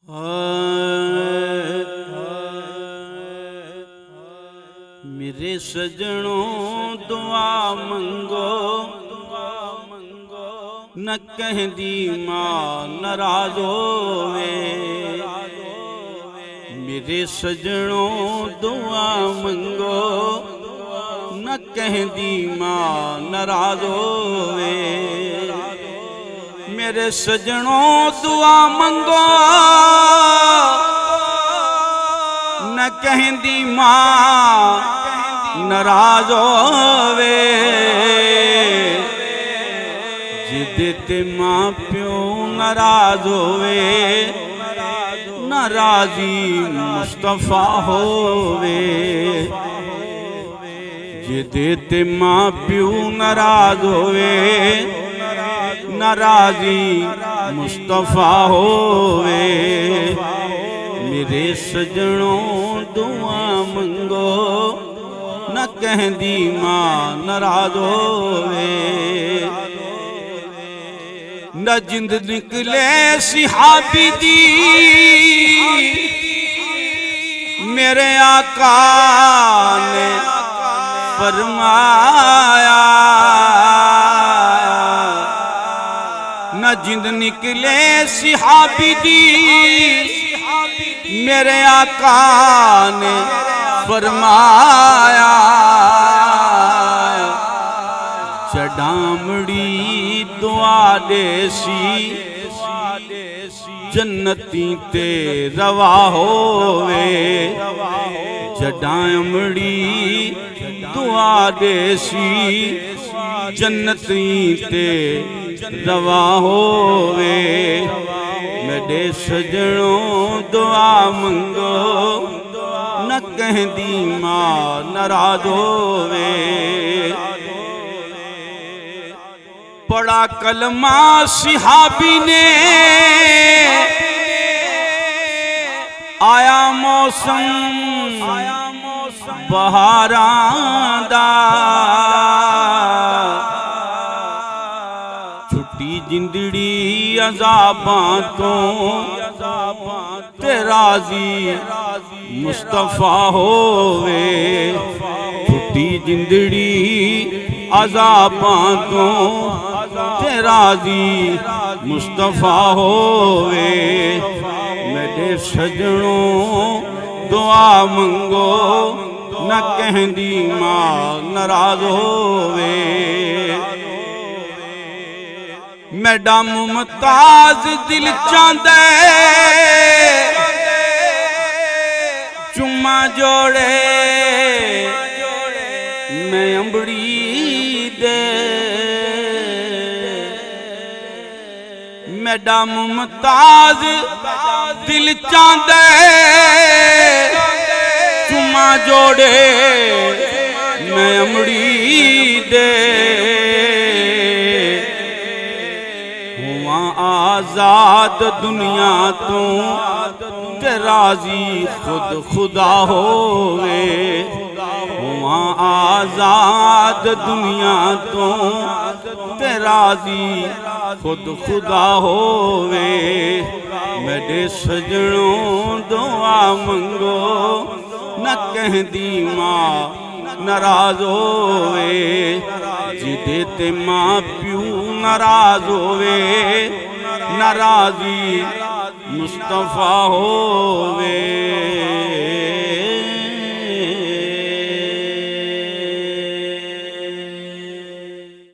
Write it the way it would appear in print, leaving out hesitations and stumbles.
मेरे सजनों दुआ मंगो न कहदी मां नाराज होवे। मेरे सजनों दुआ मंगो न कहदी मां नाराज होवे। मेरे सजनों दुआ मंगो न कहदी मां नाराज होवे। जिदे ते मां प्यो नाराज होवे नाराजी मुस्तफा होवे। जिदे ते मां प्यो नाराज होवे नाराजी मुस्तफा होवे। मेरे सजनों दुआ मंगो न कहदी मां नाराज होवे। न जिंद निकले सिहाबी दी मेरे आका ने फरमाया। न जिंद निकले सिहाबी दी मेरे आका ने फरमाया। चढ़ामड़ी दुआ देसी जन्नती ते रवा होवे। चढ़ामड़ी दुआ देसी जन्नती ते रवा होवे। मेरे सजनों दुआ मंगो न कहदी मां नाराज होवे। पढ़ा कलमा सिहाबी ने आया मौसम बहारां दा। छुट्टी जिंदड़ी अज़ाबां तो ते राजी मुस्तफा होवे। छुट्टी जिंदड़ी अज़ाबां तो ते राजी मुस्तफा होवे। मेरे सजनों दुआ मंगो न कहदी मां नाराज होवे। मैडा मुमताज दिल चांदे चुम्मा जोड़े मैं अंबड़ी दे। मैडा मुमताज दिल चांदे चुम्मा जोड़े मैं अंबड़ी दे। हुआ आजाद दुनिया तो ते राजी खुद खुदा होवे। हुआ आजाद दुनिया तो ते राजी खुद खुदा होवे। मेरे सजनों दुआ मंगो न कहदी मां नाराज होवे। जिदे ते मां प्यू नाराज होवे नाराजी मुस्तफा होवे।